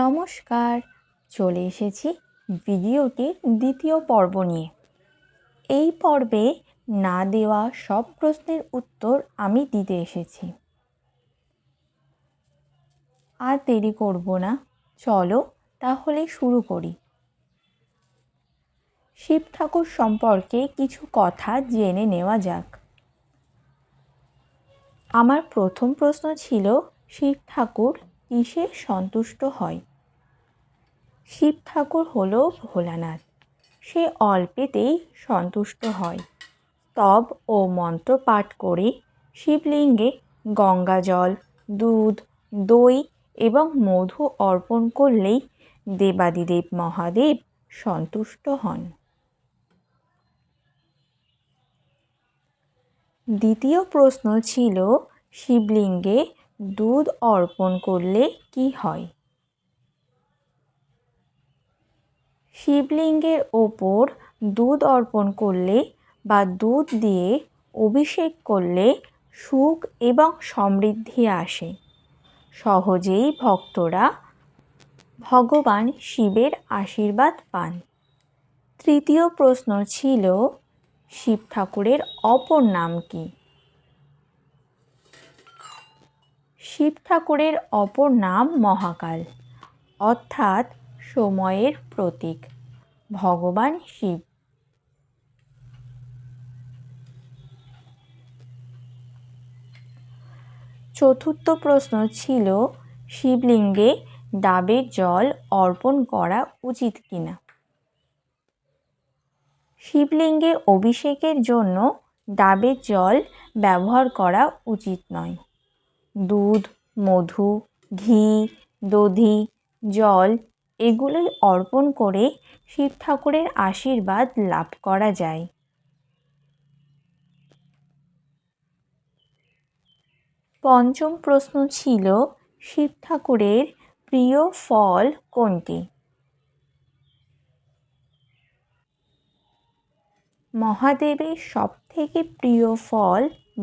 নমস্কার, চলে এসেছি ভিডিওটির দ্বিতীয় পর্ব নিয়ে। এই পর্বে না দেওয়া সব প্রশ্নের উত্তর আমি দিতে এসেছি। আর দেরি করব না, চলো তাহলে শুরু করি। শিব ঠাকুর সম্পর্কে কিছু কথা জেনে নেওয়া যাক। আমার প্রথম প্রশ্ন ছিল, শিব ঠাকুর কিসে সন্তুষ্ট হয়? শিব ঠাকুর হলো ভোলানাথ। সে অল্পেতেই সন্তুষ্ট হয়। স্তব ও মন্ত্র পাঠ করে শিবলিঙ্গে গঙ্গা জল, দুধ, দই এবং মধু অর্পণ করলেই দেবাদিদেব মহাদেব সন্তুষ্ট হন। দ্বিতীয় প্রশ্ন ছিল, শিবলিঙ্গে দুধ অর্পণ করলে কি হয়? শিবলিঙ্গের ওপর দুধ অর্পণ করলে বা দুধ দিয়ে অভিষেক করলে সুখ এবং সমৃদ্ধি আসে। সহজেই ভক্তরা ভগবান শিবের আশীর্বাদ পান। তৃতীয় প্রশ্ন ছিল, শিব ঠাকুরের অপর নাম কি? শিব ঠাকুরের অপর নাম মহাকাল, অর্থাৎ সময়ের প্রতীক। ভগবান শিব চতুর্থ প্রশ্ন ছিল, শিবলিঙ্গে ডাবের জল অর্পণ করা উচিত কিনা? শিবলিঙ্গে অভিষেকের জন্য ডাবের জল ব্যবহার করা উচিত নয়। দুধ, মধু, ঘি, দধি, জল এগুলোই অর্পণ করে শিব ঠাকুরের আশীর্বাদ লাভ করা যায়। পঞ্চম প্রশ্ন ছিল, শিব ঠাকুরের প্রিয় ফল কোনটি? মহাদেবের সবথেকে প্রিয় ফল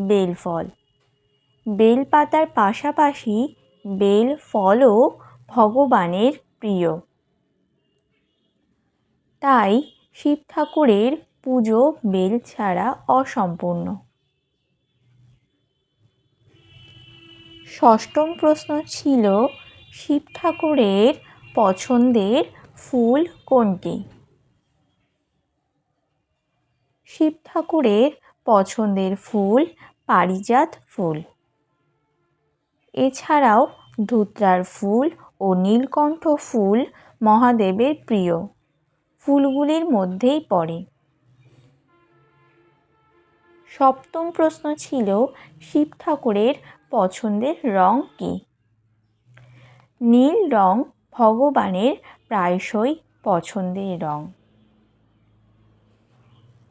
বেলফল। বেলপাতার পাশাপাশি বেল ফলও ভগবানের প্রিয়। তাই শিব ঠাকুরের পুজো বেল ছাড়া অসম্পূর্ণ। ষষ্ঠম প্রশ্ন ছিল, শিব ঠাকুরের পছন্দের ফুল কোনটি? শিব ঠাকুরের পছন্দের ফুল পারিজাত ফুল। এছাড়াও ধুত্রার ফুল ও নীলকণ্ঠ ফুল মহাদেবের প্রিয় ফুলগুলির মধ্যেই পড়ে। সপ্তম প্রশ্ন ছিল, শিব ঠাকুরের পছন্দের রং কি? নীল রং ভগবানের প্রায়শই পছন্দের রং।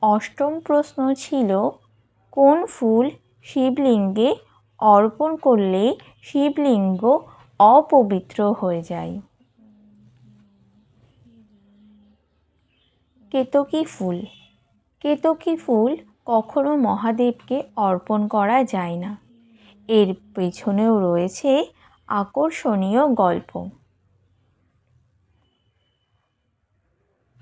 অষ্টম প্রশ্ন ছিল, কোন ফুল শিবলিঙ্গে অর্পণ করলে শিবলিঙ্গ অপবিত্র হয়ে যায়? কেতকী ফুল। কেতকী ফুল কখনো মহাদেবকে অর্পণ করা যায় না। এর পেছনেও রয়েছে আকর্ষণীয় গল্প।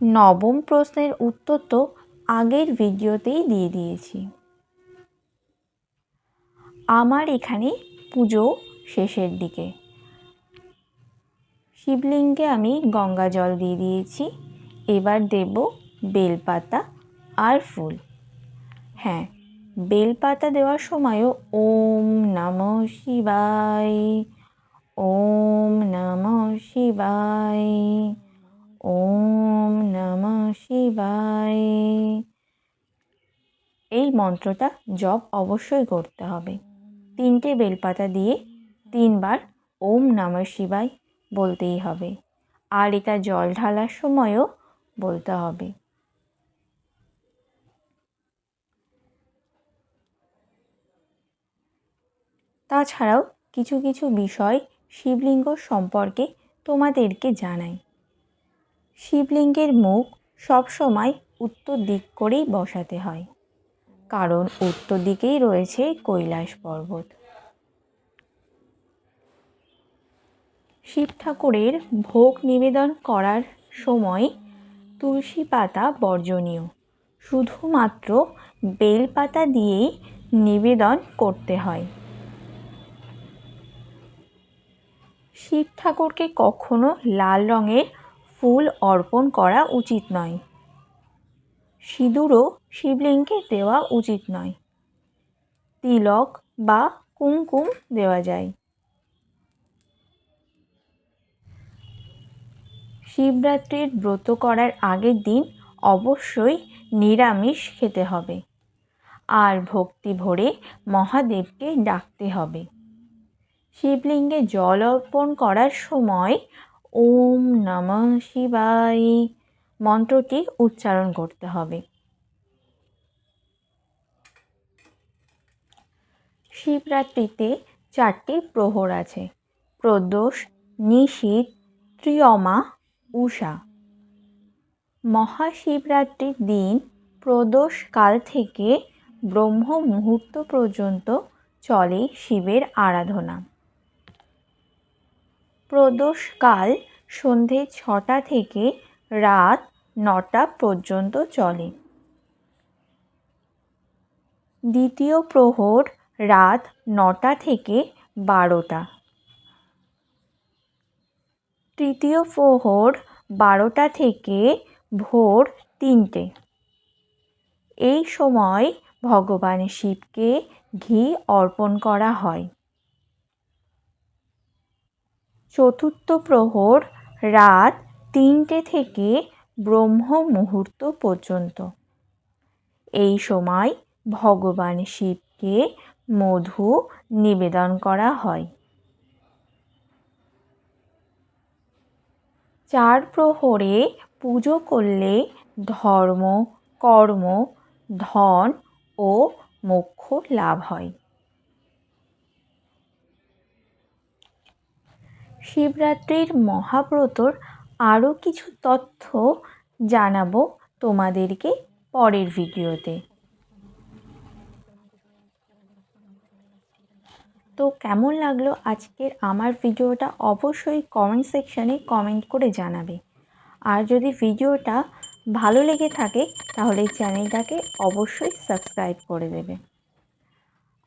নবম প্রশ্নের উত্তর তো আগের ভিডিওতেই দিয়ে দিয়েছি। আমার এখানে পুজো শেষের দিকে। শিবলিঙ্গে আমি গঙ্গা জল দিয়ে দিয়েছি। এবার দেব বেলপাতা আর ফুল। হ্যাঁ, বেলপাতা দেওয়ার সময়ও ওম নমঃ শিবায়, ওম নমঃ শিবায়, ওম নমঃ শিবায় এই মন্ত্রটা জপ অবশ্যই করতে হবে। 3টে বেলপাতা দিয়ে 3বার ওম নমঃ শিবায় বলতেই হবে। আর এটা জল ঢালার সময়ও বলতে হবে। তাছাড়াও কিছু কিছু বিষয় শিবলিঙ্গ সম্পর্কে তোমাদেরকে জানাই। শিবলিঙ্গের মুখ সবসময় উত্তর দিক করেই বসাতে হয়, কারণ উত্তর দিকেই রয়েছে কৈলাস পর্বত। শিব ঠাকুরের ভোগ নিবেদন করার সময় তুলসী পাতা বর্জনীয়, শুধুমাত্র বেলপাতা দিয়েই নিবেদন করতে হয়। শিব ঠাকুরকে কখনো লাল রঙের ফুল অর্পণ করা উচিত নয়। সিঁদুরও শিবলিঙ্গে দেওয়া উচিত নয়। তিলক বা কুমকুম দেওয়া যায়। শিবরাত্রির ব্রত করার আগের দিন অবশ্যই নিরামিষ খেতে হবে আর ভক্তি ভরে মহাদেবকে ডাকতে হবে। শিবলিঙ্গে জল অর্পণ করার সময় ওম নমঃ শিবায় মন্ত্রটি উচ্চারণ করতে হবে। শিবরাত্রিতে 4টি প্রহর আছে: প্রদোষ, নিশীথ, ত্রিয়মা, উষা। মহাশিবরাত্রির দিন প্রদোষ কাল থেকে ব্রহ্ম মুহূর্ত পর্যন্ত চলে শিবের আরাধনা। প্রদোষকাল সন্ধে 6টা থেকে রাত 9টা পর্যন্ত চলে। দ্বিতীয় প্রহর রাত 9টা থেকে 12টা। তৃতীয় প্রহর 12টা থেকে ভোর 3টে। এই সময় ভগবান শিবকে ঘি অর্পণ করা হয়। চতুর্থ প্রহর রাত 3টে থেকে ব্রহ্ম মুহূর্ত পর্যন্ত। এই সময় ভগবান শিবকে মধু নিবেদন করা হয়। 4 প্রহরে পুজো করলে ধর্ম, কর্ম, ধন ও মোক্ষ লাভ হয়। শিবরাত্রির মহাব্রতর আরও কিছু তথ্য জানাবো তোমাদেরকে পরের ভিডিওতে। তো কেমন লাগলো আজকের আমার ভিডিওটা অবশ্যই কমেন্ট সেকশানে কমেন্ট করে জানাবে। আর যদি ভিডিওটা ভালো লেগে থাকে তাহলে চ্যানেলটাকে অবশ্যই সাবস্ক্রাইব করে দেবে।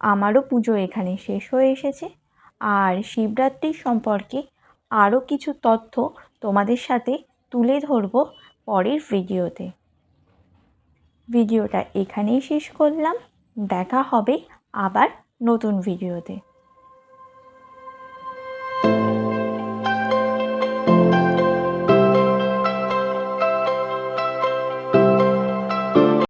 আমারও পুজো এখানে শেষ হয়ে এসেছে, আর শিবরাত্রি সম্পর্কে আরও কিছু তথ্য তোমাদের সাথে তুলে ধরবো পরের ভিডিওতে। ভিডিওটা এখানেই শেষ করলাম। দেখা হবে আবার নতুন ভিডিওতে।